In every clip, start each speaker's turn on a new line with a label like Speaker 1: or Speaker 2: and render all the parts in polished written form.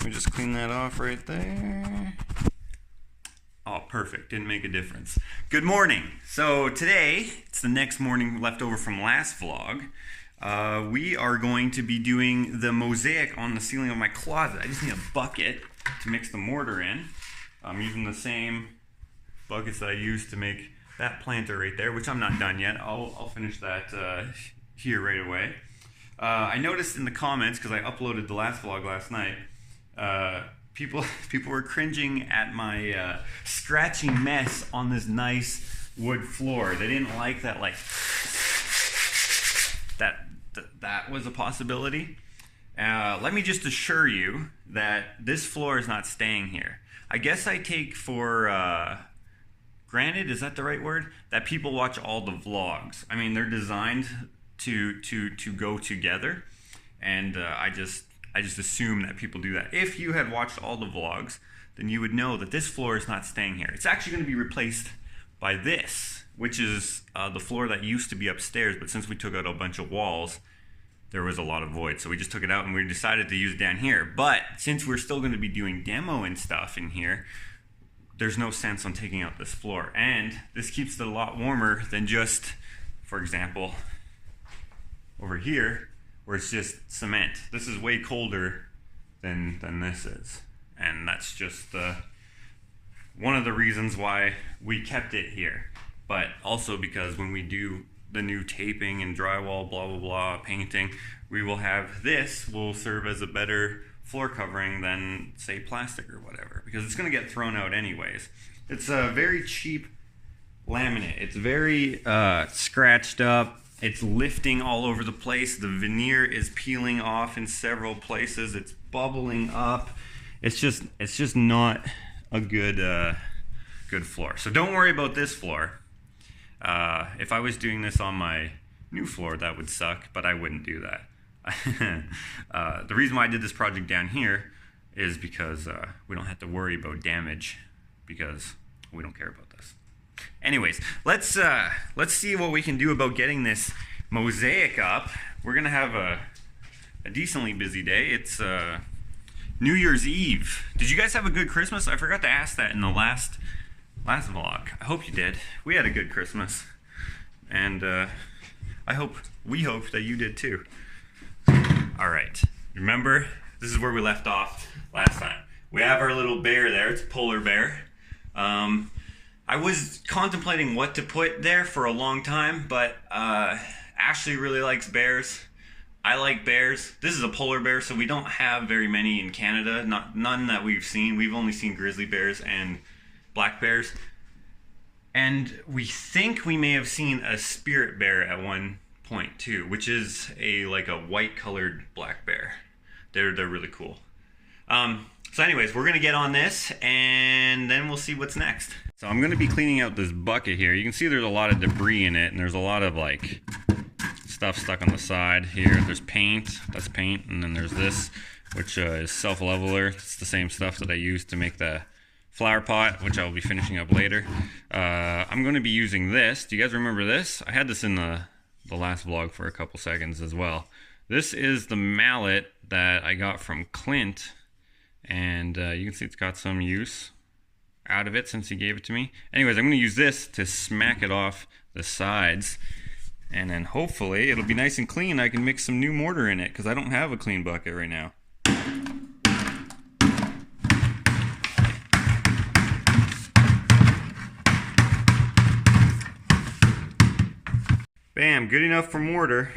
Speaker 1: me just clean that off right there. Oh, perfect. Didn't make a difference. Good morning. So today, it's the next morning left over from last vlog. We are going to be doing the mosaic on the ceiling of my closet. I just need a bucket to mix the mortar in. I'm using the same buckets that I used to make that planter right there, which I'm not done yet. I'll finish that here right away. I noticed in the comments, because I uploaded the last vlog last night, people were cringing at my scratching mess on this nice wood floor. They didn't like that, like that was a possibility. Let me just assure you that this floor is not staying here. I guess I take for granted, is that the right word, that people watch all the vlogs. I mean, they're designed to go together, and I just assume that people do that. If you had watched all the vlogs, then you would know that this floor is not staying here. It's actually going to be replaced by this, which is the floor that used to be upstairs, but since we took out a bunch of walls, there was a lot of void, so we just took it out and we decided to use it down here. But since we're still going to be doing demo and stuff in here, there's no sense on taking out this floor, and this keeps it a lot warmer than just, for example, over here where it's just cement. This is way colder than this is, and that's just one of the reasons why we kept it here. But also because when we do the new taping and drywall, blah blah blah, painting, we will have this will serve as a better floor covering than, say, plastic or whatever, because it's going to get thrown out anyways. It's a very cheap laminate. It's very scratched up. It's lifting all over the place. The veneer is peeling off in several places. It's bubbling up. It's just not a good floor. So don't worry about this floor. If I was doing this on my new floor, that would suck, but I wouldn't do that. The reason why I did this project down here is because we don't have to worry about damage, because we don't care about this. Anyways, let's see what we can do about getting this mosaic up. We're gonna have a decently busy day. It's New Year's Eve. Did you guys have a good Christmas? I forgot to ask that in the last vlog. I hope you did. We had a good Christmas, and we hope that you did too. All right, remember, this is where we left off last time. We have our little bear there. It's a polar bear. I was contemplating what to put there for a long time, but Ashley really likes bears. I like bears. This is a polar bear, so we don't have very many in Canada. None that we've seen. We've only seen grizzly bears and black bears. And we think we may have seen a spirit bear at one point too, which is like a white colored black bear. They're really cool. So anyways, we're gonna get on this and then we'll see what's next. So I'm gonna be cleaning out this bucket here. You can see there's a lot of debris in it, and there's a lot of like stuff stuck on the side here. There's paint, that's paint, and then there's this, which is self-leveler. It's the same stuff that I used to make the flower pot, which I'll be finishing up later. I'm gonna be using this. Do you guys remember this? I had this in the last vlog for a couple seconds as well. This is the mallet that I got from Clint, and you can see it's got some use out of it since he gave it to me. Anyways, I'm going to use this to smack it off the sides, and then hopefully it'll be nice and clean. I can mix some new mortar in it because I don't have a clean bucket right now. Bam, good enough for mortar.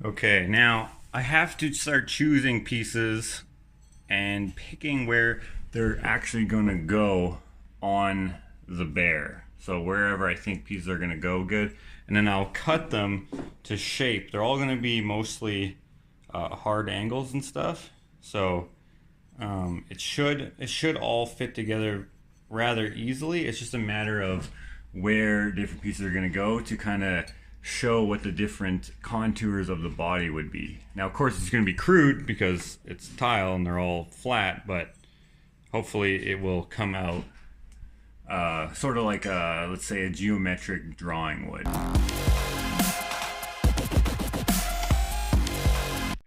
Speaker 1: Okay, now I have to start choosing pieces and picking where they're actually gonna go on the bear. So wherever I think pieces are gonna go good, and then I'll cut them to shape. They're all gonna be mostly hard angles and stuff. So it should all fit together rather easily. It's just a matter of where different pieces are gonna go to kind of show what the different contours of the body would be. Now, of course, it's going to be crude because it's tile and they're all flat, but hopefully it will come out sort of like let's say a geometric drawing would.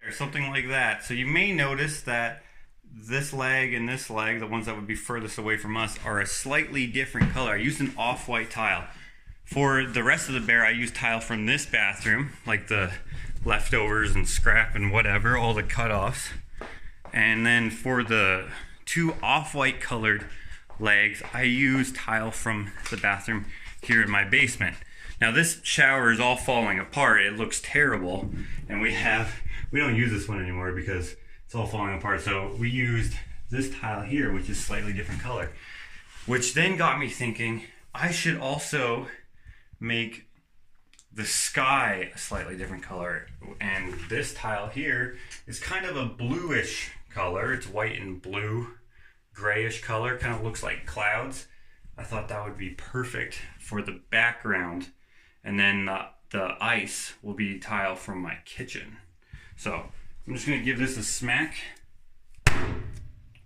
Speaker 1: Or something like that. So you may notice that this leg and this leg, the ones that would be furthest away from us, are a slightly different color. I used an off-white tile. For the rest of the bear, I used tile from this bathroom, like the leftovers and scrap and whatever, all the cutoffs. And then for the two off-white colored legs, I used tile from the bathroom here in my basement. Now this shower is all falling apart. It looks terrible. And we don't use this one anymore because it's all falling apart. So we used this tile here, which is slightly different color, which then got me thinking I should also make the sky a slightly different color. And this tile here is kind of a bluish color. It's white and blue, grayish color, kind of looks like clouds. I thought that would be perfect for the background. And then the ice will be tile from my kitchen. So I'm just gonna give this a smack.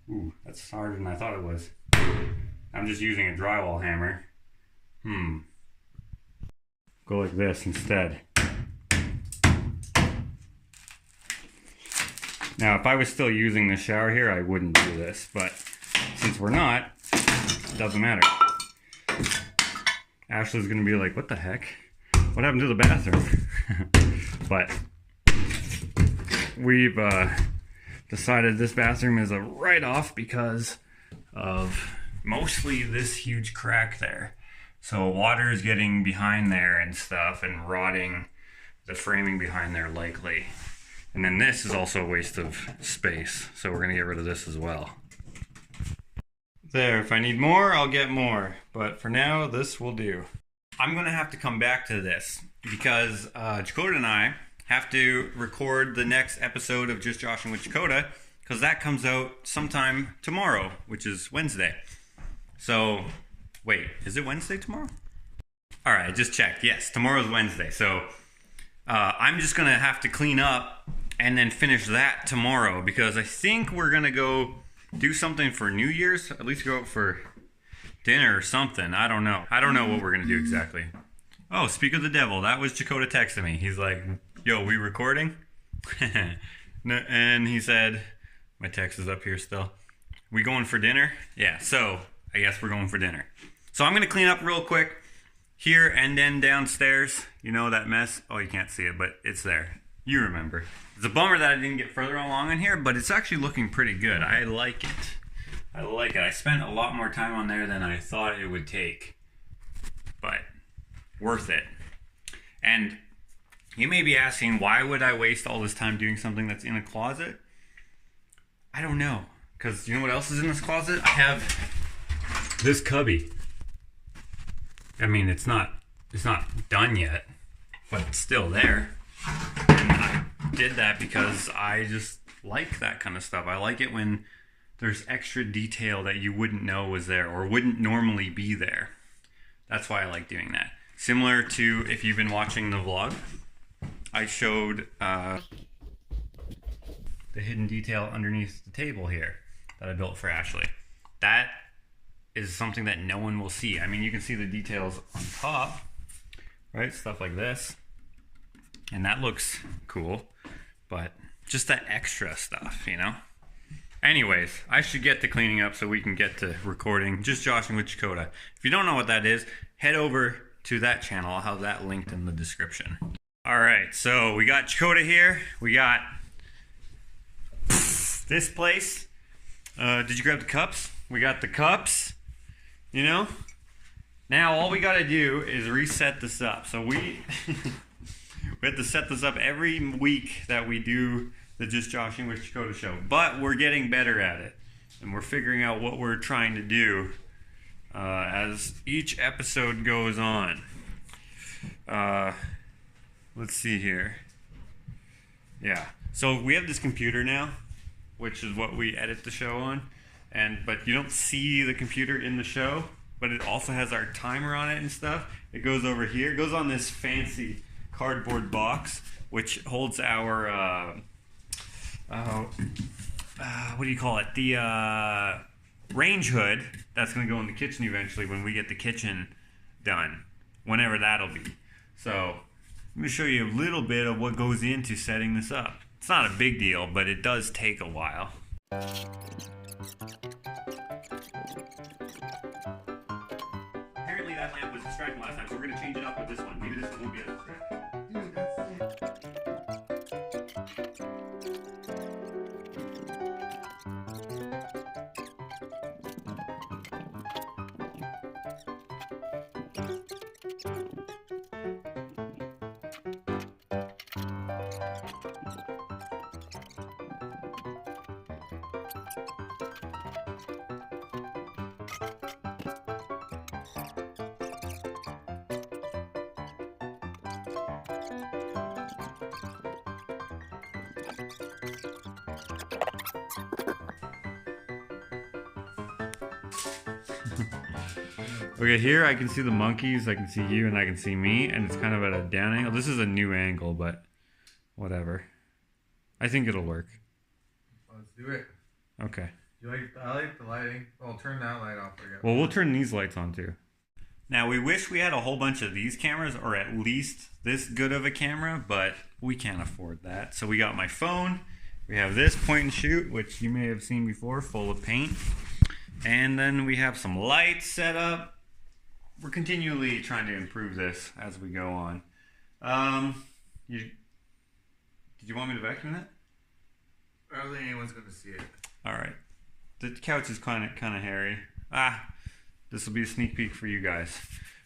Speaker 1: Ooh, that's harder than I thought it was. I'm just using a drywall hammer. Go like this instead. Now, if I was still using the shower here, I wouldn't do this, but since we're not, it doesn't matter. Ashley's gonna be like, what the heck? What happened to the bathroom? But we've decided this bathroom is a write-off because of mostly this huge crack there. So water is getting behind there and stuff and rotting the framing behind there likely. And then this is also a waste of space. So we're gonna get rid of this as well. There, if I need more, I'll get more. But for now, this will do. I'm gonna have to come back to this because Jakota and I have to record the next episode of Just Joshing with Jakota because that comes out sometime tomorrow, which is Wednesday. So, wait, is it Wednesday tomorrow? All right, I just checked. Yes, tomorrow's Wednesday. So I'm just gonna have to clean up and then finish that tomorrow because I think we're gonna go do something for New Year's. At least go out for dinner or something. I don't know. I don't know what we're gonna do exactly. Oh, speak of the devil. That was Jakota texting me. He's like, yo, we recording? And he said, my text is up here still. We going for dinner? Yeah, so I guess we're going for dinner. So I'm gonna clean up real quick here and then downstairs. You know that mess? Oh, you can't see it, but it's there. You remember. It's a bummer that I didn't get further along in here, but it's actually looking pretty good. I like it. I like it. I spent a lot more time on there than I thought it would take, but worth it. And you may be asking, why would I waste all this time doing something that's in a closet? I don't know, because you know what else is in this closet? I have this cubby. I mean, it's not done yet, but it's still there. And I did that because I just like that kind of stuff. I like it when there's extra detail that you wouldn't know was there or wouldn't normally be there. That's why I like doing that. Similar to if you've been watching the vlog, I showed the hidden detail underneath the table here that I built for Ashley. That is something that no one will see. I mean, you can see the details on top, right? Stuff like this. And that looks cool, but just that extra stuff, you know? Anyways, I should get to cleaning up so we can get to recording Just Joshing with Jakota. If you don't know what that is, head over to that channel. I'll have that linked in the description. All right, so we got Jakota here. We got this place. Did you grab the cups? We got the cups, you know? Now all we gotta do is reset this up. So we have to set this up every week that we do the Just Joshing with Jakota show. But we're getting better at it. And we're figuring out what we're trying to do as each episode goes on. Let's see here. Yeah. So we have this computer now, which is what we edit the show on. But you don't see the computer in the show, but it also has our timer on it and stuff. It goes over here. It goes on this fancy cardboard box, which holds our what do you call it? The range hood that's going to go in the kitchen eventually when we get the kitchen done, whenever that'll be. So let me show you a little bit of what goes into setting this up. It's not a big deal, but it does take a while. Apparently that lamp was distracting last time, so we're gonna change it up with this one. Maybe this one won't be as distracting.
Speaker 2: Dude, that's it.
Speaker 1: Okay, here I can see the monkeys, I can see you, and I can see me, and it's kind of at a down angle. This is a new angle, but whatever. I think it'll work.
Speaker 2: Let's do it.
Speaker 1: Okay.
Speaker 2: I like the lighting. Well, turn that light off again.
Speaker 1: Well, we'll turn these lights on too. Now, we wish we had a whole bunch of these cameras, or at least this good of a camera, but we can't afford that. So we got my phone. We have this point and shoot, which you may have seen before, full of paint. And then we have some lights set up. We're continually trying to improve this as we go on. Did you want me to vacuum that?
Speaker 2: I don't think anyone's going to see it.
Speaker 1: All right. The couch is kind of hairy. This will be a sneak peek for you guys.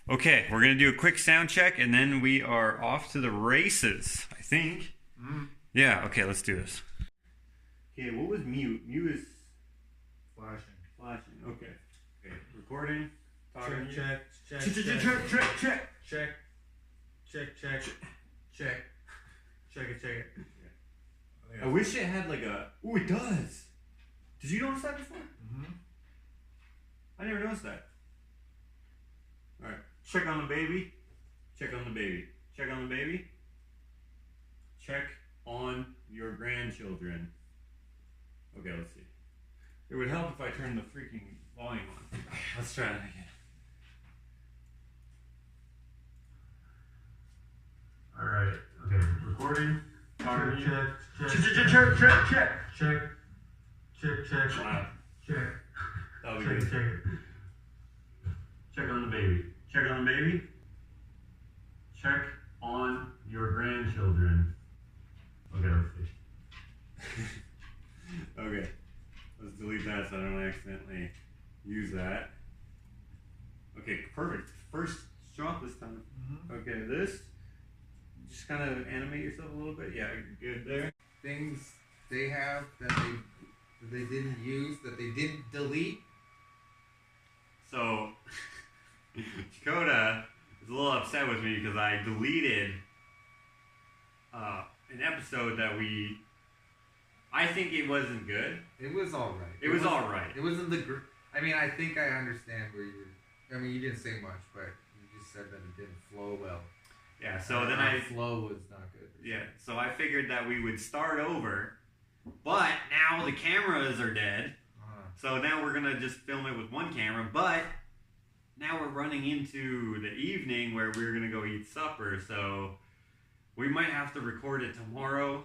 Speaker 1: Okay, we're gonna do a quick sound check, and then we are off to the races. I think. Yeah. Okay, let's do this. Okay, what was mute? Mute is
Speaker 2: Flashing.
Speaker 1: flashing. Okay. Okay. Recording. Talking.
Speaker 2: Check. Check it.
Speaker 1: I wish it had like a. Oh, it does. Did you notice that before? I never noticed that. All right. Check on the baby. Check on the baby. Check on the baby. Check on your grandchildren. Okay, let's see. It would help if I turned the freaking volume on. Let's try that again.
Speaker 2: All right.
Speaker 1: Okay. Recording.
Speaker 2: Check.
Speaker 1: Wow. That'll be good. Check on the baby. Check on the baby. Check on your grandchildren. Okay, let's see. Okay. Let's delete that so I don't accidentally use that. Okay, perfect. First shot this time. Okay, this. Just kind of animate yourself a little bit. Yeah, good there.
Speaker 2: Things they have that they didn't use, that they didn't delete.
Speaker 1: So, Jakota is a little upset with me because I deleted an episode that I think it wasn't good.
Speaker 2: It was alright.
Speaker 1: It was alright.
Speaker 2: It wasn't I mean, I think I understand where I mean, you didn't say much, but you just said that it didn't flow well.
Speaker 1: Yeah, so then
Speaker 2: flow was not good.
Speaker 1: Yeah, so I figured that we would start over, but now the cameras are dead. So now we're gonna just film it with one camera, but now we're running into the evening where we're gonna go eat supper, so we might have to record it tomorrow.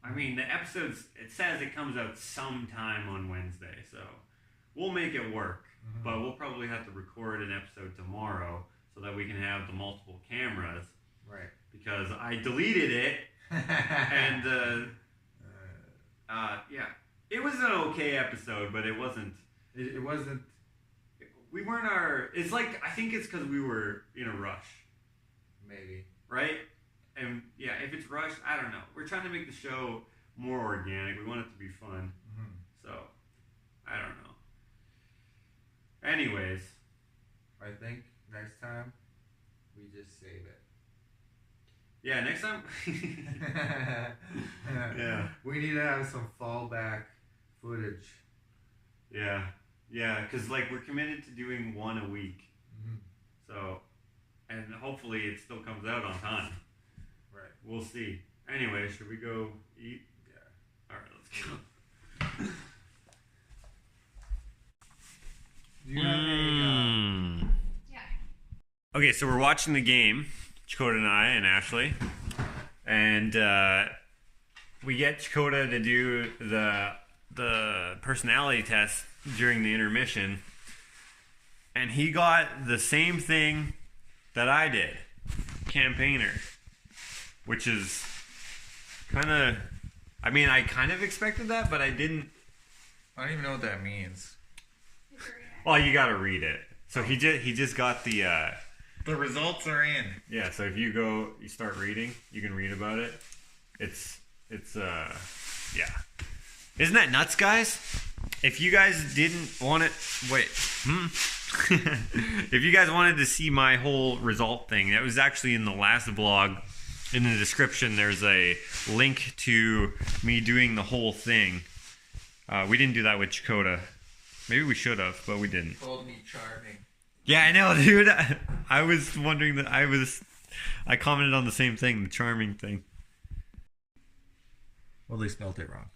Speaker 1: I mean, the episodes, it says it comes out sometime on Wednesday, so we'll make it work, but we'll probably have to record an episode tomorrow so that we can have the multiple cameras.
Speaker 2: Right.
Speaker 1: Because I deleted it, and yeah, it was an okay episode, but it wasn't.
Speaker 2: It wasn't.
Speaker 1: We weren't It's like, I think it's because we were in a rush.
Speaker 2: Maybe.
Speaker 1: Right? And yeah, if it's rushed, I don't know. We're trying to make the show more organic. We want it to be fun. So, I don't know. Anyways.
Speaker 2: I think next time we just save it.
Speaker 1: Yeah, next time. Yeah.
Speaker 2: We need to have some fallback footage.
Speaker 1: Yeah. Yeah, because like we're committed to doing one a week. So, and hopefully it still comes out on time.
Speaker 2: Right.
Speaker 1: We'll see. Anyway, should we go eat? Yeah. All right, let's go.
Speaker 2: Do you have a,
Speaker 3: Yeah.
Speaker 1: Okay, so we're watching the game, Jakota and I and Ashley, and we get Jakota to do the personality test during the intermission, and he got the same thing that I did, campaigner, which is kind of, I mean, I kind of expected that, but I didn't.
Speaker 2: I don't even know what that means.
Speaker 1: Well, you got to read it. So he just got the
Speaker 2: results are in.
Speaker 1: Yeah, so if you start reading, you can read about it. It's yeah. Isn't that nuts, guys? If you guys didn't want it, if you guys wanted to see my whole result thing, that was actually in the last vlog. In the description, there's a link to me doing the whole thing. We didn't do that with Jakota. Maybe we should have, but we didn't.
Speaker 2: Called me charming.
Speaker 1: Yeah, I know, dude. I was wondering that I commented on the same thing, the charming thing.
Speaker 2: Well, they spelled it wrong.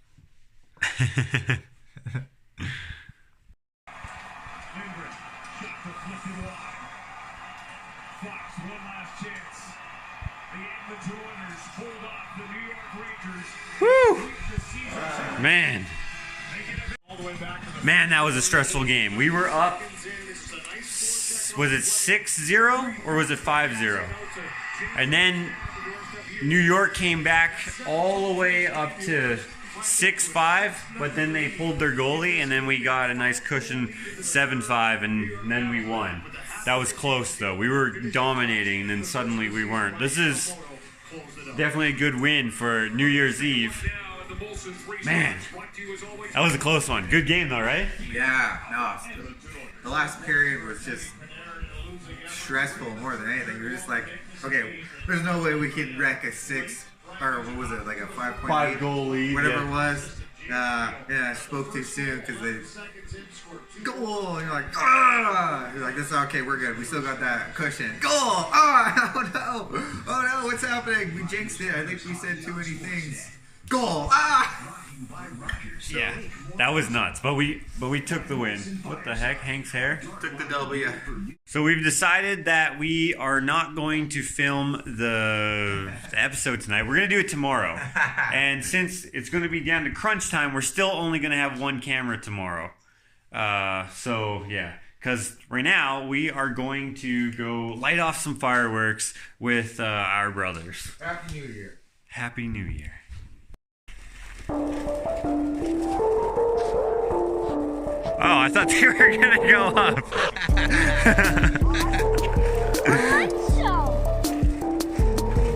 Speaker 1: Woo! Man, that was a stressful game. We were up, was it 6-0 or was it 5-0? And then New York came back all the way up to 6-5, but then they pulled their goalie, and then we got a nice cushion 7-5, and then we won. That was close, though. We were dominating, and then suddenly we weren't. This is definitely a good win for New Year's Eve. Man, that was a close one. Good game, though, right?
Speaker 2: Yeah, no. The last period was just stressful more than anything. We were just like, okay, there's no way we can wreck a 6, or what was it, like a 5
Speaker 1: goal lead,
Speaker 2: whatever it was. Yeah, I spoke too soon because they goal. And you're like, ah! You're like, this is okay. We're good. We still got that cushion. Goal! Ah! Oh no! Oh no! What's happening? We jinxed it. I think we said too many things. Goal! Ah!
Speaker 1: Yeah, that was nuts. But we took the win. What the heck, Hank's hair?
Speaker 2: Took the W.
Speaker 1: So we've decided that we are not going to film the episode tonight. We're going to do it tomorrow. And since it's going to be down to crunch time, we're still only going to have one camera tomorrow. So, yeah. Because right now, we are going to go light off some fireworks with our brothers.
Speaker 2: Happy New Year.
Speaker 1: Happy New Year. Oh, I thought they were going to go up.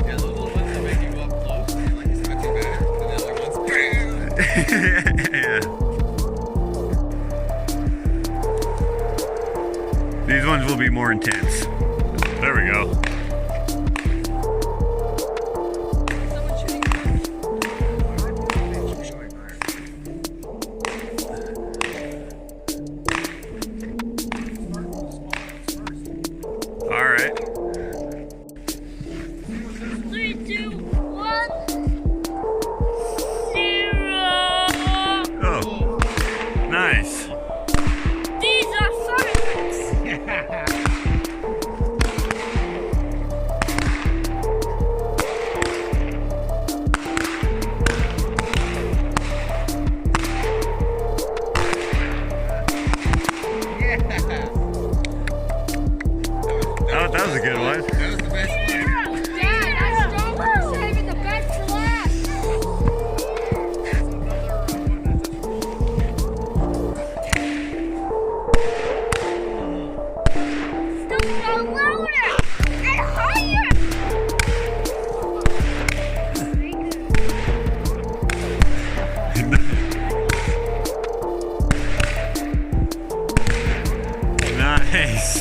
Speaker 2: Yeah, the little ones that make you go up close, and like it's not too bad. And the other ones,
Speaker 1: yeah. These ones will be more intense. There we go. All right.
Speaker 3: 3, 2, 1, 0.
Speaker 1: Oh, nice.
Speaker 3: These are fireworks.
Speaker 1: Oh, that was a good one.
Speaker 2: that was the best one.
Speaker 3: Dad, I stole saving the best to last. Still go louder and higher.
Speaker 1: Nice.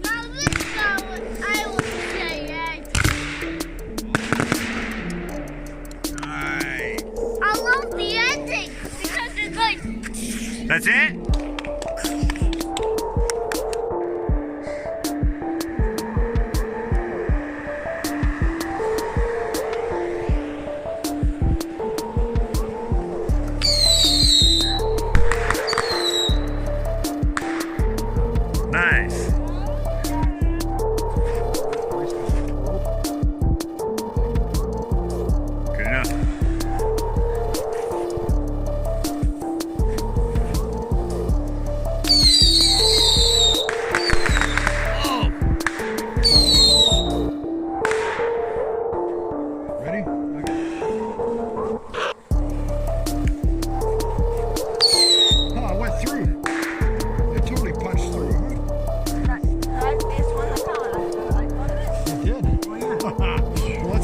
Speaker 3: Now this is what I would say.
Speaker 1: Nice.
Speaker 3: I love the ending because it's like.
Speaker 1: That's it?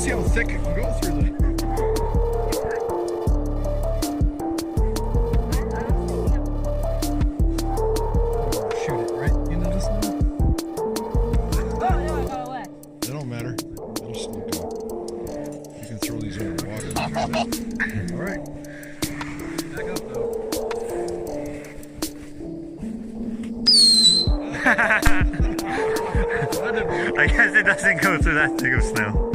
Speaker 4: see how thick it can go through the... Shoot it right into the snow. It don't matter. It'll still go. You can throw these in the water. All right. Back up though.
Speaker 1: I guess it doesn't go through that thick of snow.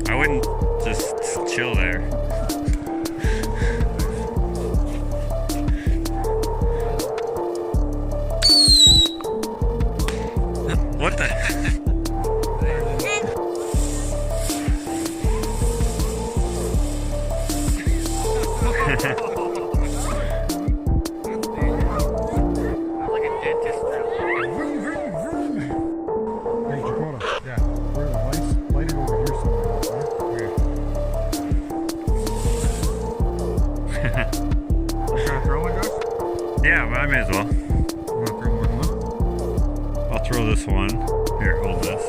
Speaker 1: I wouldn't just chill there. What the?
Speaker 4: Hey, Jakota. Yeah. Where the lights? Light it over here somewhere. Okay. You gonna throw one, Josh?
Speaker 1: Yeah, I may as well.
Speaker 4: You wanna throw more than one?
Speaker 1: I'll throw this one. Here, hold this.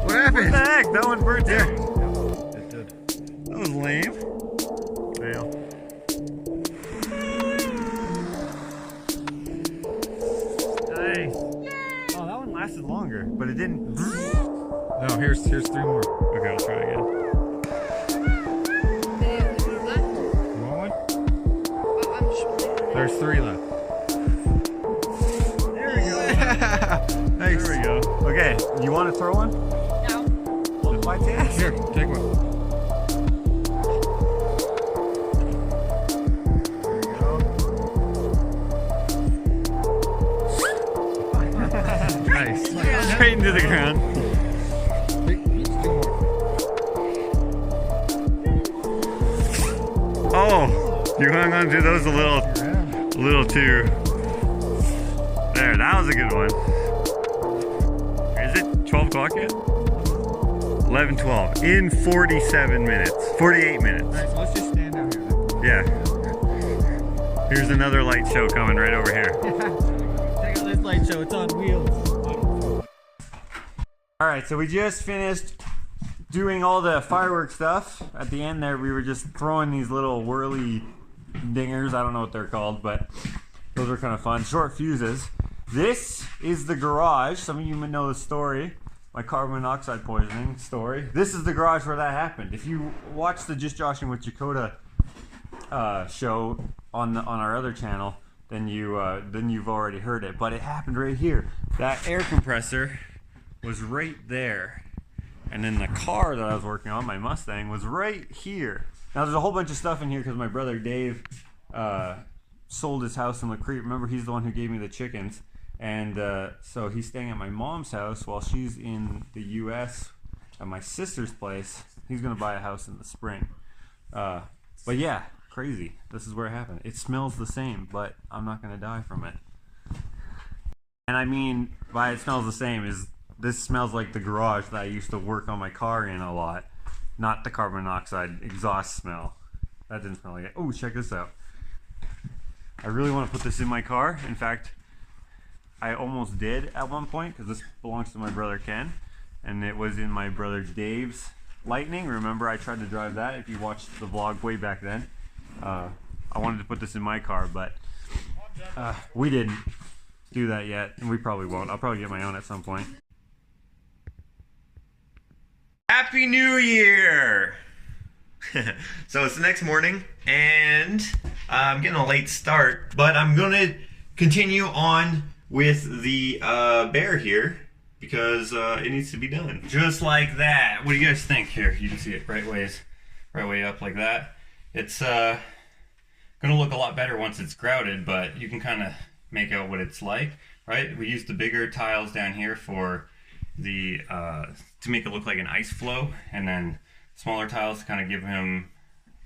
Speaker 4: What happened?
Speaker 1: What the heck? That one burnt there.
Speaker 4: It did.
Speaker 1: That was lame. Fail. Nice. Oh, that one lasted longer, but it didn't.
Speaker 4: No, here's 3 more.
Speaker 1: Okay, I'll try again.
Speaker 4: You want one? There's 3 left.
Speaker 1: There we go.
Speaker 4: Nice.
Speaker 1: There we go. Okay, you want to throw one?
Speaker 3: No.
Speaker 1: Just by chance?
Speaker 4: Here, take one.
Speaker 1: Nice. Straight into the ground. Oh, you hung on to those a little too. There, that was a good one. Is it 12 o'clock yet? 11:12 in 47 minutes, 48 minutes.
Speaker 4: Alright, so let's just stand out here then.
Speaker 1: Yeah. Here's another light show coming right over here.
Speaker 4: Check out this light show, it's on wheels.
Speaker 1: All right, so we just finished doing all the fireworks stuff. At the end there, we were just throwing these little whirly dingers. I don't know what they're called, but those are kind of fun. Short fuses. This is the garage. Some of you may know the story. My carbon monoxide poisoning story. This is the garage where that happened. If you watch the Just Joshing with Jakota show on our other channel, then you've already heard it. But it happened right here. That air compressor was right there, and then the car that I was working on, my Mustang, was right here. Now there's a whole bunch of stuff in here because my brother Dave sold his house in La Crete. Remember, he's the one who gave me the chickens, and so he's staying at my mom's house while she's in the U.S. at my sister's place. He's gonna buy a house in the spring. But yeah, crazy. This is where it happened. It smells the same, but I'm not gonna die from it. And I mean by it smells the same is this smells like the garage that I used to work on my car in a lot, not the carbon monoxide exhaust smell. That didn't smell like it. Oh, check this out. I really want to put this in my car. In fact, I almost did at one point because this belongs to my brother Ken, and it was in my brother Dave's Lightning. Remember, I tried to drive that. If you watched the vlog way back then, I wanted to put this in my car, but we didn't do that yet, and we probably won't. I'll probably get my own at some point. Happy New Year! So it's the next morning, and I'm getting a late start, but I'm going to continue on with the bear here because it needs to be done. Just like that. What do you guys think? Here, you can see it right way up like that. It's going to look a lot better once it's grouted, but you can kind of make out what it's like, right? We used the bigger tiles down here for the to make it look like an ice flow, and then smaller tiles to kind of give him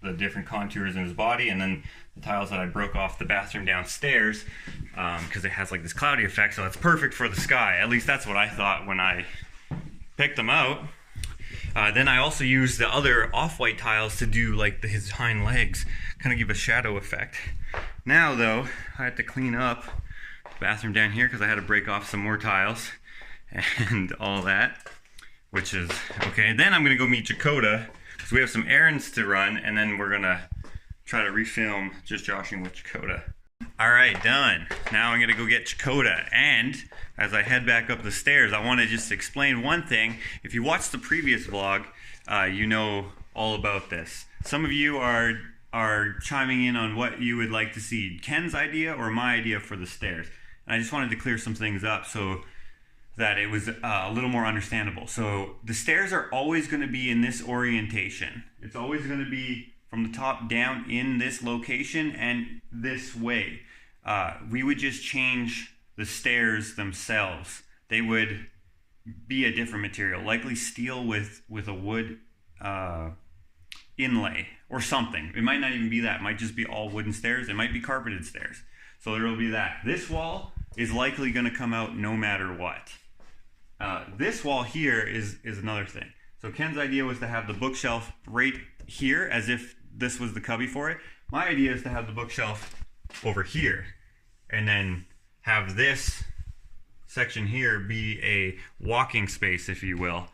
Speaker 1: the different contours in his body, and then the tiles that I broke off the bathroom downstairs because it has like this cloudy effect, so it's perfect for the sky. At least that's what I thought when I picked them out. Then I also use the other off-white tiles to do like his hind legs, kind of give a shadow effect. Now though, I had to clean up the bathroom down here because I had to break off some more tiles and all that, which is okay. Then I'm gonna go meet Jakota because we have some errands to run, and then we're gonna try to refilm just joshing with Jakota. All right, done. Now I'm gonna go get Jakota, and as I head back up the stairs, I want to just explain one thing. If you watched the previous vlog, you know all about this. Some of you are chiming in on what you would like to see, Ken's idea or my idea for the stairs. And I just wanted to clear some things up so that it was a little more understandable. So the stairs are always going to be in this orientation. It's always going to be from the top down in this location and this way. We would just change the stairs themselves. They would be a different material, likely steel with a wood inlay or something. It might not even be that. It might just be all wooden stairs. It might be carpeted stairs. So there will be that. This wall is likely going to come out no matter what. This wall here is another thing. So Ken's idea was to have the bookshelf right here as if this was the cubby for it. My idea is to have the bookshelf over here and then have this section here be a walking space, if you will,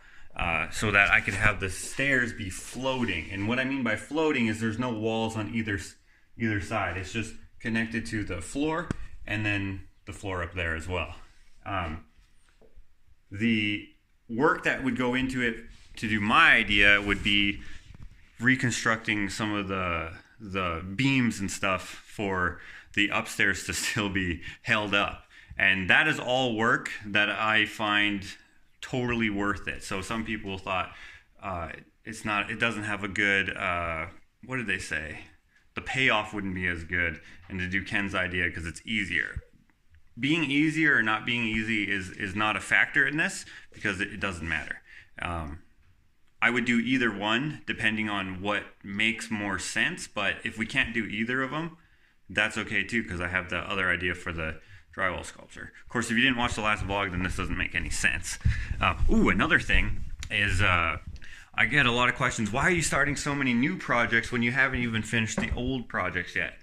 Speaker 1: so that I could have the stairs be floating. And what I mean by floating is there's no walls on either side. It's just connected to the floor and then the floor up there as well. The work that would go into it to do my idea would be reconstructing some of the beams and stuff for the upstairs to still be held up. And that is all work that I find totally worth it. So some people thought it doesn't have a good, what did they say? The payoff wouldn't be as good, and to do Ken's idea because it's easier. Being easier or not being easy is not a factor in this because it doesn't matter. I would do either one depending on what makes more sense, but if we can't do either of them, that's okay too because I have the other idea for the drywall sculpture. Of course, if you didn't watch the last vlog, then this doesn't make any sense. Another thing is I get a lot of questions. Why are you starting so many new projects when you haven't even finished the old projects yet?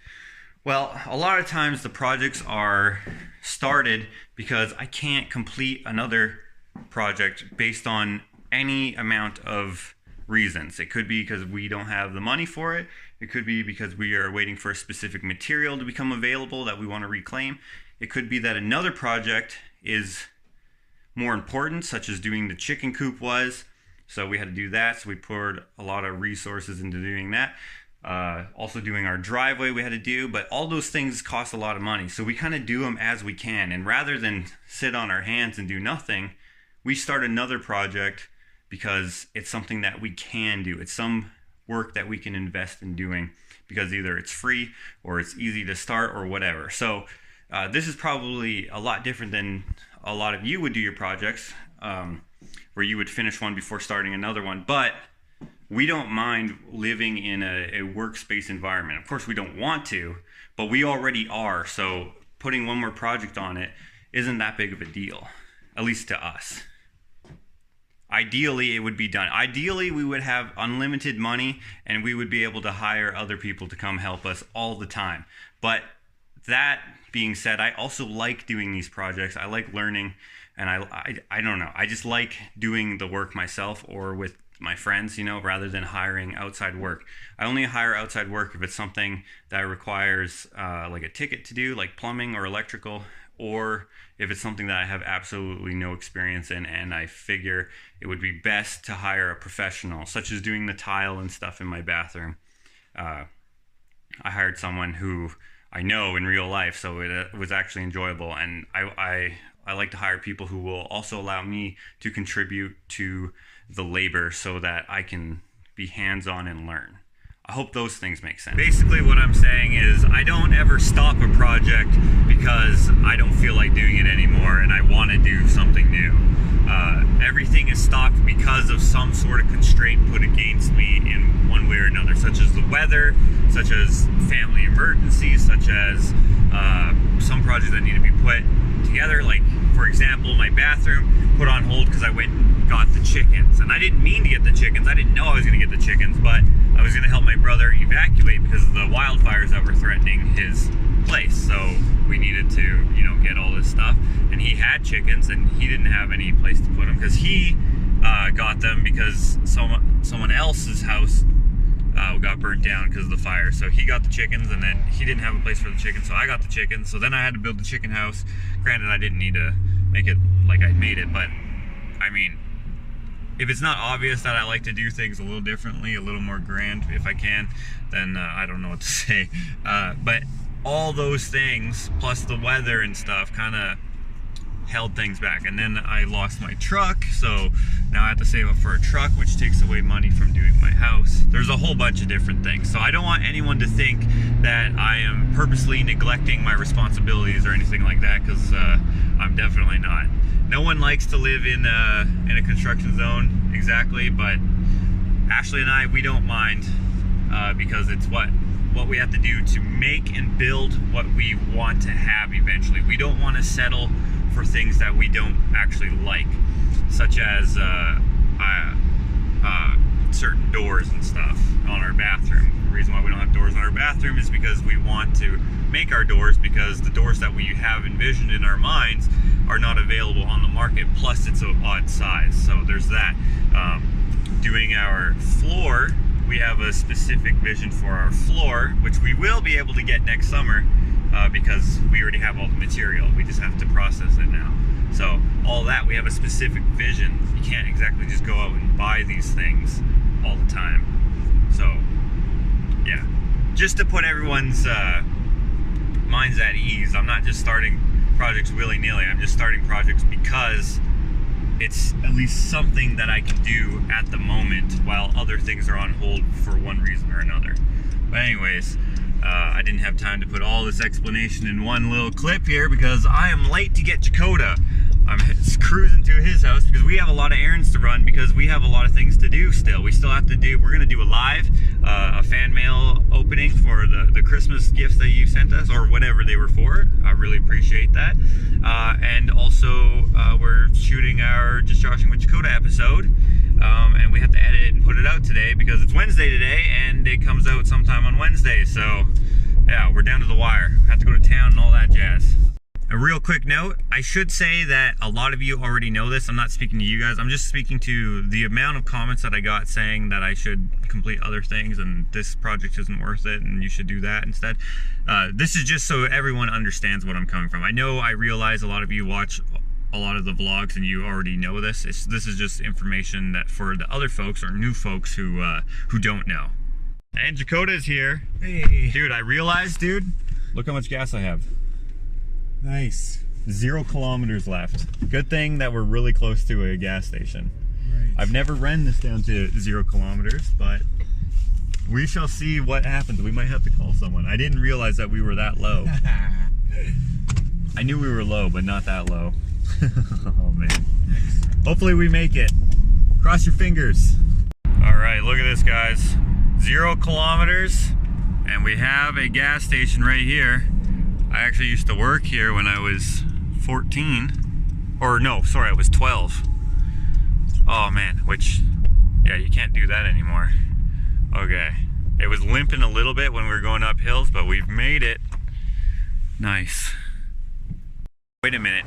Speaker 1: Well, a lot of times the projects are started because I can't complete another project based on any amount of reasons. It could be because we don't have the money for it. It could be because we are waiting for a specific material to become available that we want to reclaim. It could be that another project is more important, such as doing the chicken coop was. So we had to do that. So we poured a lot of resources into doing that. Also doing our driveway we had to do, but all those things cost a lot of money. So we kind of do them as we can. And rather than sit on our hands and do nothing, we start another project because it's something that we can do. It's some work that we can invest in doing because either it's free or it's easy to start or whatever. So this is probably a lot different than a lot of you would do your projects, where you would finish one before starting another one. But we don't mind living in a workspace environment. Of course, we don't want to, but we already are. So putting one more project on it isn't that big of a deal, at least to us. Ideally, it would be done. Ideally, we would have unlimited money and we would be able to hire other people to come help us all the time. But that being said, I also like doing these projects. I like learning, and I don't know. I just like doing the work myself or with my friends, rather than hiring outside work. I only hire outside work if it's something that requires like a ticket to do, like plumbing or electrical, or if it's something that I have absolutely no experience in and I figure it would be best to hire a professional, such as doing the tile and stuff in my bathroom. I hired someone who I know in real life, so it was actually enjoyable, and I like to hire people who will also allow me to contribute to the labor so that I can be hands-on and learn. I hope those things make sense. Basically what I'm saying is I don't ever stop a project because I don't feel like doing it anymore and I want to do something new. Everything is stopped because of some sort of constraint put against me in one way or another, such as the weather, such as family emergencies, such as some projects that need to be put together. Like, for example, my bathroom put on hold because I went and got the chickens. And I didn't mean to get the chickens. I didn't know I was going to get the chickens, but I was going to help my brother evacuate because of the wildfires that were threatening his place. So we needed to, you know, get all this stuff. And he had chickens, and he didn't have any place to put them because he got them because someone else's house got burnt down because of the fire. So he got the chickens, and then he didn't have a place for the chickens, so I got the chickens. So then I had to build the chicken house. Granted, I didn't need to make it like I made it, but I mean, if it's not obvious that I like to do things a little differently, a little more grand if I can, then I don't know what to say. But all those things, plus the weather and stuff, kind of held things back. And then I lost my truck, so now I have to save up for a truck, which takes away money from doing my house. There's a whole bunch of different things. So I don't want anyone to think that I am purposely neglecting my responsibilities or anything like that, because I'm definitely not. No one likes to live in a construction zone, exactly, but Ashley and I, we don't mind because it's what we have to do to make and build what we want to have eventually. We don't want to settle for things that we don't actually like, such as certain doors and stuff on our bathroom. The reason why we don't have doors on our bathroom is because we want to make our doors, because the doors that we have envisioned in our minds are not available on the market, plus it's an odd size. So there's that. Doing our floor, we have a specific vision for our floor, which we will be able to get next summer because we already have all the material. We just have to process it now. So all that, we have a specific vision. You can't exactly just go out and buy these things all the time. So yeah, just to put everyone's minds at ease, I'm not just starting projects willy-nilly. I'm just starting projects because it's at least something that I can do at the moment while other things are on hold for one reason or another. But anyways, I didn't have time to put all this explanation in one little clip here because I am late to get Jakota. I'm cruising to his house because we have a lot of errands to run, because we have a lot of things to do still. We still have to do, we're going to do a live, a fan mail opening for the Christmas gifts that you sent us, or whatever they were for. I really appreciate that. And also, we're shooting our Just Joshing with Jakota episode, and we have to edit it and put it out today because it's Wednesday today, and it comes out sometime on Wednesday. So, yeah, we're down to the wire. Have to go to town and all that jazz. A real quick note, I should say that a lot of you already know this. I'm not speaking to you guys. I'm just speaking to the amount of comments that I got saying that I should complete other things and this project isn't worth it and you should do that instead. This is just so everyone understands what I'm coming from. I realize a lot of you watch a lot of the vlogs and you already know this. This is just information that for the other folks or new folks who don't know. And Jakota is here.
Speaker 2: Hey.
Speaker 1: Dude, I realized, look how much gas I have.
Speaker 2: Nice.
Speaker 1: 0 kilometers left. Good thing that we're really close to a gas station.
Speaker 2: Right.
Speaker 1: I've never ran this down to 0 kilometers, but we shall see what happens. We might have to call someone. I didn't realize that we were that low. I knew we were low, but not that low. Oh man.
Speaker 2: Nice.
Speaker 1: Hopefully we make it. Cross your fingers. All right, look at this, guys. 0 kilometers, and we have a gas station right here. I actually used to work here when I was 14, or no, sorry, I was 12. Oh man, which, yeah, you can't do that anymore. Okay, it was limping a little bit when we were going up hills, but we've made it. Nice. Wait a minute,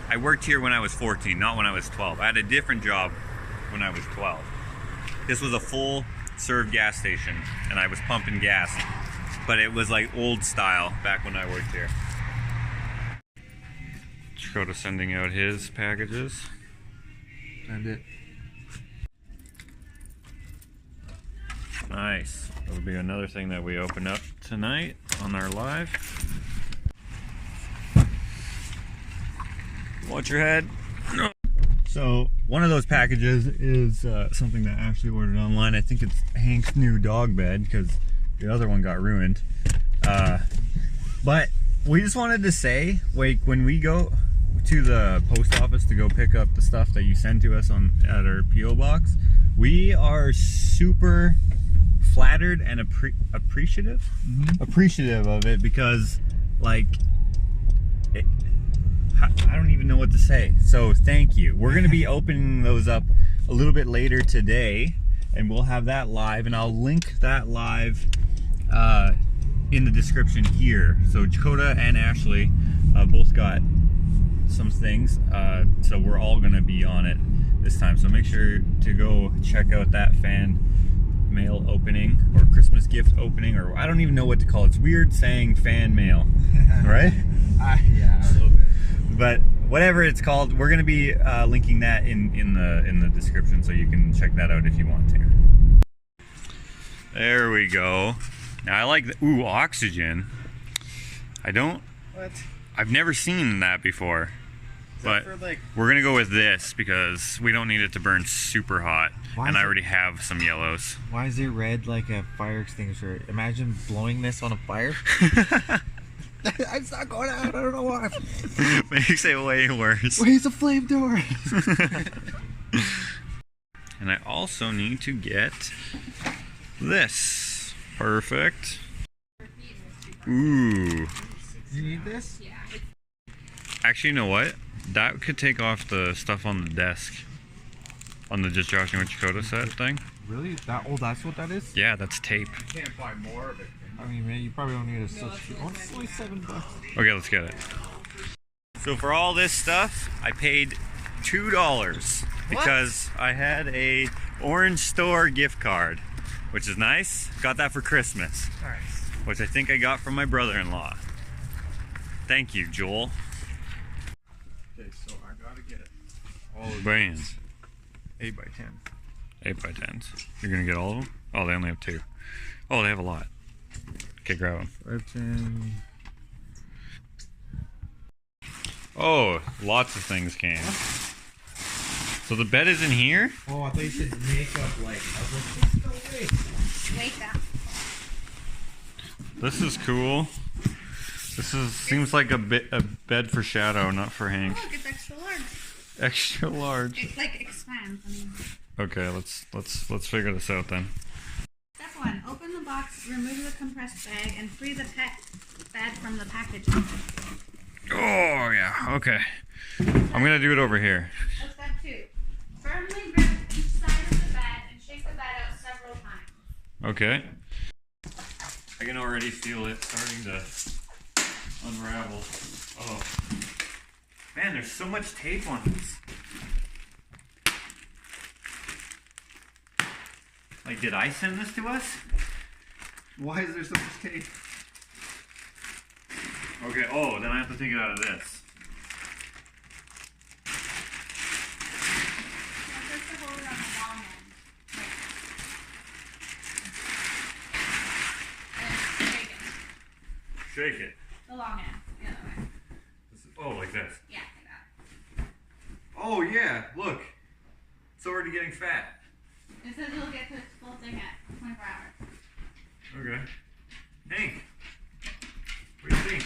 Speaker 1: I worked here when I was 14, not when I was 12. I had a different job when I was 12. This was a full serve gas station, and I was pumping gas. But it was like old style back when I worked here. Jakota sending out his packages.
Speaker 2: And it.
Speaker 1: Nice. That'll be another thing that we open up tonight on our live. Watch your head. So one of those packages is something that Ashley ordered online. I think it's Hank's new dog bed because the other one got ruined. But we just wanted to say, like, when we go to the post office to go pick up the stuff that you send to us at our P.O. box, we are super flattered and appreciative of it, because like I don't even know what to say. So thank you. We're going to be opening those up a little bit later today, and we'll have that live, and I'll link that live in the description here. So Jakota and Ashley both got some things, so we're all going to be on it this time. So make sure to go check out that fan mail opening or Christmas gift opening, or I don't even know what to call it. It's weird saying fan mail, right?
Speaker 2: Yeah, a little bit.
Speaker 1: But whatever it's called, we're going to be linking that in the description, so you can check that out if you want to. There we go. Now I like the oxygen. I've never seen that before. But we're gonna go with this because we don't need it to burn super hot, and I already have some yellows.
Speaker 5: Why is it red like a fire extinguisher? Imagine blowing this on a fire. It's not going out. I don't know why.
Speaker 1: Makes it way worse.
Speaker 5: Where's the flamethrower?
Speaker 1: And I also need to get this. Perfect. Ooh.
Speaker 5: You need this?
Speaker 3: Yeah.
Speaker 1: Actually, you know what? That could take off the stuff on the desk. On the Just Joshing with Jakota set thing.
Speaker 5: Really? That's what that is?
Speaker 1: Yeah, that's tape.
Speaker 2: You can't buy more of it.
Speaker 5: I mean, man, you probably don't need a substitute. Oh, it's only $7.
Speaker 1: Okay, let's get it. So for all this stuff, I paid $2 because I had a Orange Store gift card, which is nice. Got that for Christmas.
Speaker 5: Nice.
Speaker 1: Which I think I got from my brother-in-law. Thank you, Joel.
Speaker 5: Okay, so I gotta get all of
Speaker 1: Brands.
Speaker 5: 8x10.
Speaker 1: 8x10s. You're gonna get all of them? Oh, they only have 2. Oh, they have a lot. Okay, grab them.
Speaker 5: 510.
Speaker 1: Oh, lots of things came. So the bed is in here?
Speaker 5: Oh, I thought you said makeup like. I was like, no way.
Speaker 3: Wake up.
Speaker 1: This is cool. Seems like a bed for Shadow, not for Hank.
Speaker 3: Oh, look, it's extra large.
Speaker 1: Extra large.
Speaker 3: It like expands. I mean.
Speaker 1: Okay, let's figure this out then.
Speaker 3: Step 1. Open the box, remove the compressed bag, and free the pet bed from the package.
Speaker 1: Oh yeah, okay. I'm gonna do it over here.
Speaker 3: Step 2. Firmly grip each side of the bed and shake the bed out several times.
Speaker 1: Okay. I can already feel it starting to unravel. Oh. Man, there's so much tape on this. Like, did I send this to us? Why is there so much tape? Okay, oh, then I have to take it out of this.
Speaker 3: Now just to hold it on the long end. And shake it.
Speaker 1: Shake it.
Speaker 3: The long end. The other way.
Speaker 1: Oh, like this.
Speaker 3: Yeah, like that.
Speaker 1: Oh, yeah, look. It's already getting fat.
Speaker 3: It says you'll get to its full thing at 24 hours.
Speaker 1: Okay. Hank, what do you think?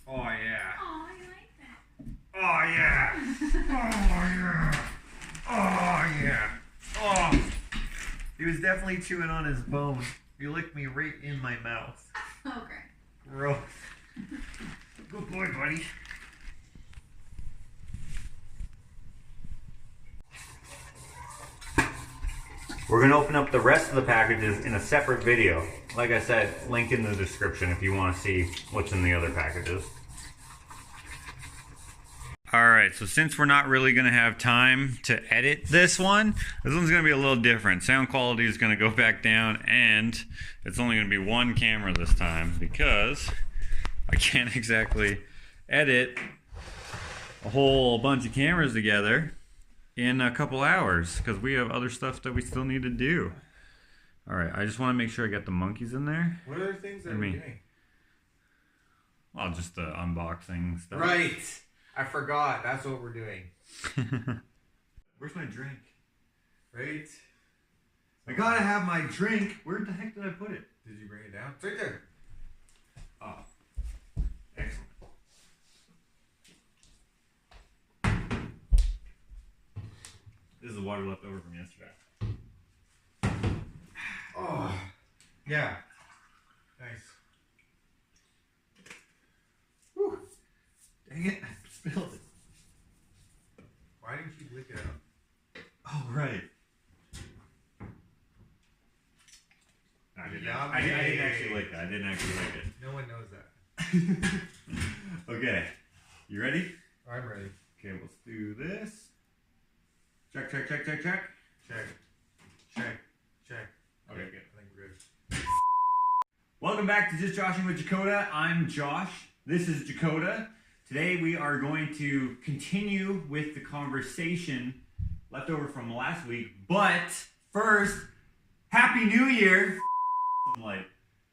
Speaker 1: Oh, yeah.
Speaker 3: Oh, you like that?
Speaker 1: Oh, yeah. Oh, yeah. Oh, yeah. Oh. He was definitely chewing on his bone. He licked me right in my mouth.
Speaker 3: Okay.
Speaker 1: Gross. Good boy, buddy. We're going to open up the rest of the packages in a separate video. Like I said, link in the description if you want to see what's in the other packages. Alright, so since we're not really going to have time to edit this one's going to be a little different. Sound quality is going to go back down, and it's only going to be one camera this time because I can't exactly edit a whole bunch of cameras together in a couple hours because we have other stuff that we still need to do. Alright, I just want to make sure I got the monkeys in there.
Speaker 2: What are the things that we're doing?
Speaker 1: Well, just the unboxing stuff.
Speaker 2: Right. I forgot. That's what we're doing.
Speaker 1: Where's my drink?
Speaker 2: Right.
Speaker 1: I gotta have my drink. Where the heck did I put it?
Speaker 2: Did you bring it down? It's right there.
Speaker 1: Oh, excellent. This is the water left over from yesterday.
Speaker 2: Oh, yeah. Dang it, I spilled it. Why didn't you lick it out?
Speaker 1: Oh, right. I didn't actually like that. I didn't actually like it.
Speaker 2: No one knows that.
Speaker 1: Okay. You ready?
Speaker 2: I'm ready.
Speaker 1: Okay, let's do this. Check, check, check, check, check.
Speaker 2: Check. Check. Check.
Speaker 1: Okay, good.
Speaker 2: I think we're good.
Speaker 1: Welcome back to Just Joshing with Jakota. I'm Josh. This is Jakota. Today we are going to continue with the conversation left over from last week. But first, Happy New Year! Some like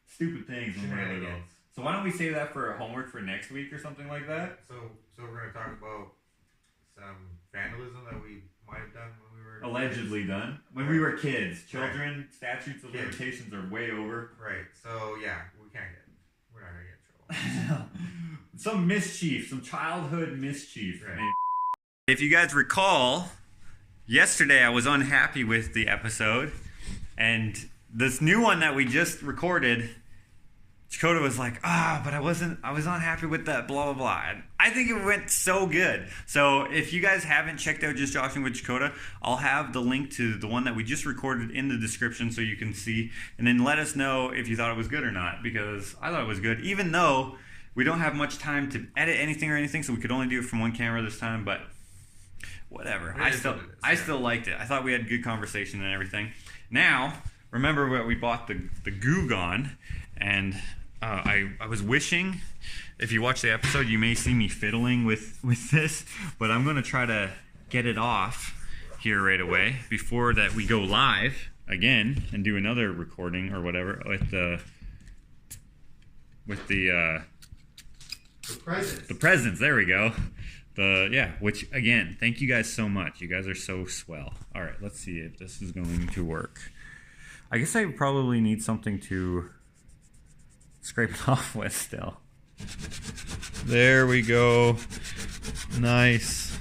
Speaker 1: stupid things when we're little. So why don't we save that for homework for next week or something like that?
Speaker 2: So we're gonna talk about some vandalism that we might have done when we were
Speaker 1: Allegedly done. When we were kids. Children, statutes of limitations are way over.
Speaker 2: Right. So yeah, we're not gonna get in trouble.
Speaker 1: Some mischief, some childhood mischief.
Speaker 2: Right.
Speaker 1: If you guys recall, yesterday I was unhappy with the episode, and this new one that we just recorded, Jakota was like, but I was unhappy with that, blah, blah, blah. And I think it went so good. So if you guys haven't checked out Just Joshing with Jakota, I'll have the link to the one that we just recorded in the description so you can see. And then let us know if you thought it was good or not, because I thought it was good, even though we don't have much time to edit anything or anything, so we could only do it from one camera this time, but whatever. I still liked it. I thought we had good conversation and everything. Now, remember what we bought the Goog on, and I was wishing, if you watch the episode, you may see me fiddling with this, but I'm going to try to get it off here right away before that we go live again and do another recording or whatever with the presents. There we go. Which again, thank you guys so much. You guys are so swell. All right, let's see if this is going to work. I guess I probably need something to scrape it off with still. There we go. Nice.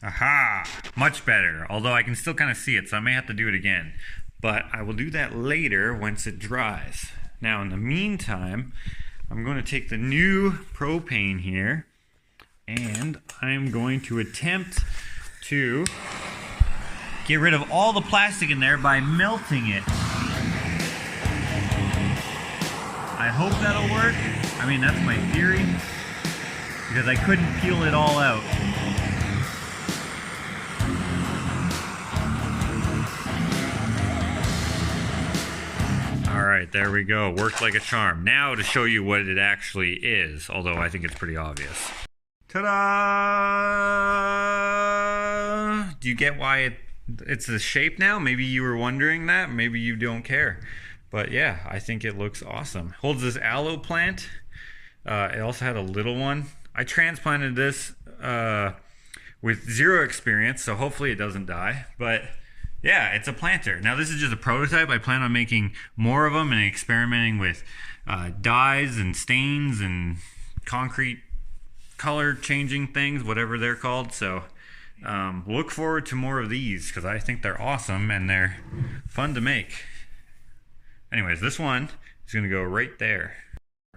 Speaker 1: Aha! Much better. Although I can still kind of see it, so I may have to do it again. But I will do that later once it dries. Now, in the meantime, I'm going to take the new propane here, and I'm going to attempt to get rid of all the plastic in there by melting it. I hope that'll work. I mean, that's my theory, because I couldn't peel it all out. All right, there we go. Worked like a charm. Now to show you what it actually is, although I think it's pretty obvious. Ta-da! Do you get why it's the shape now? Maybe you were wondering that. Maybe you don't care. But yeah, I think it looks awesome. Holds this aloe plant. It also had a little one. I transplanted this with zero experience, so hopefully it doesn't die. But yeah, it's a planter. Now this is just a prototype. I plan on making more of them and experimenting with dyes and stains and concrete color changing things, whatever they're called. So look forward to more of these, because I think they're awesome and they're fun to make. Anyways, this one is going to go right there.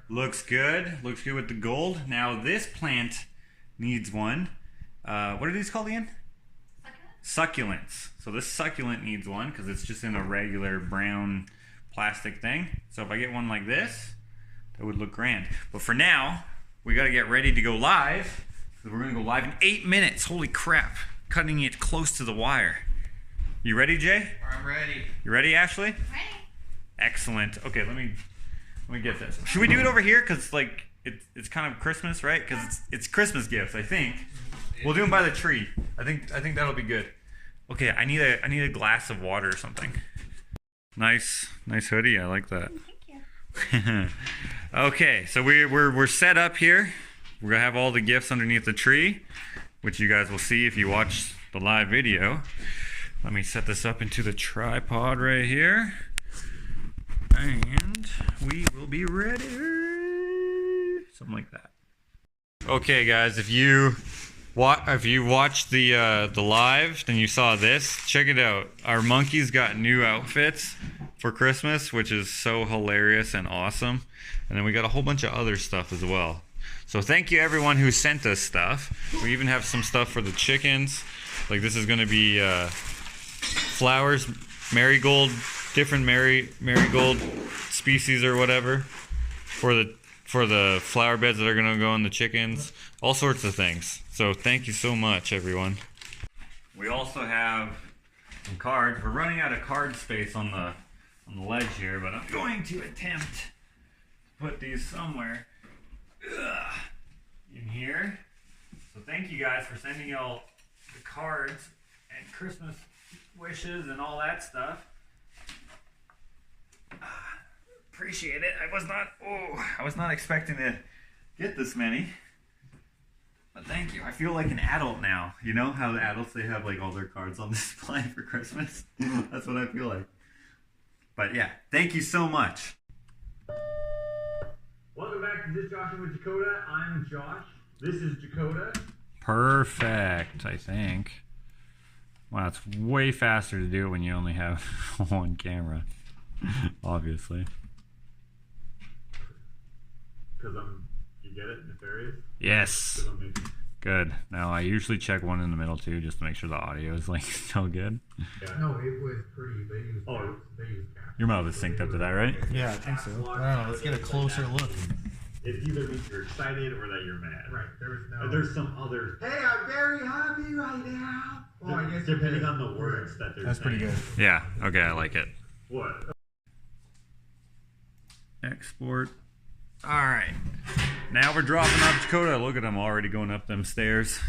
Speaker 1: Looks good. Looks good with the gold. Now this plant needs one. What are these called again? Succulents. So this succulent needs one because it's just in a regular brown plastic thing. So if I get one like this, that would look grand. But for now, we got to get ready to go live. We're going to go live in 8 minutes. Holy crap. Cutting it close to the wire. You ready, Jay?
Speaker 2: I'm ready.
Speaker 1: You ready, Ashley?
Speaker 3: Ready?
Speaker 1: Excellent. Okay, let me get this. Should we do it over here? Because like it's kind of Christmas, right? Because it's Christmas gifts, I think. We'll do them by the tree. I think that'll be good. Okay, I need a glass of water or something. Nice hoodie. I like that.
Speaker 3: Thank you.
Speaker 1: Okay, so we're set up here. We're gonna have all the gifts underneath the tree, which you guys will see if you watch the live video. Let me set this up into the tripod right here. And we will be ready. Something like that. Okay, guys, if you watched the live, then you saw this. Check it out. Our monkeys got new outfits for Christmas, which is so hilarious and awesome. And then we got a whole bunch of other stuff as well. So thank you everyone who sent us stuff. We even have some stuff for the chickens. Like this is gonna be flowers, marigold, different marigold species or whatever for the flower beds that are gonna go in the chickens. All sorts of things. So thank you so much, everyone. We also have some cards. We're running out of card space on the ledge here, but I'm going to attempt to put these somewhere in here. So thank you guys for sending all the cards and Christmas wishes and all that stuff. Appreciate it. I was not expecting to get this many. But thank you. I feel like an adult now. You know how the adults, they have like all their cards on display for Christmas? That's what I feel like. But yeah, thank you so much.
Speaker 6: Welcome back to This Joshing with Jakota. I'm Josh. This is Jakota.
Speaker 1: Perfect, I think. Wow, it's way faster to do it when you only have one camera. Obviously.
Speaker 6: Because you get it? Nefarious?
Speaker 1: Yes. Good. Now I usually check one in the middle too, just to make sure the audio is like still good.
Speaker 6: Yeah. No, it was pretty. They used
Speaker 1: Your mouth is synced up to that, right?
Speaker 5: Yeah, I think so. I don't know. Let's get a closer look.
Speaker 6: It either means you're excited or that you're mad. Right. There's some other.
Speaker 2: Hey, I'm very happy right now.
Speaker 6: Well, I guess depending on the words that they're
Speaker 5: That's pretty good.
Speaker 1: Yeah. Okay, I like it.
Speaker 6: What?
Speaker 1: Export. All right. Now we're dropping off Jakota. Look at him already going up them stairs.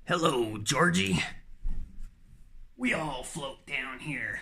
Speaker 1: Hello, Georgie. We all float down here.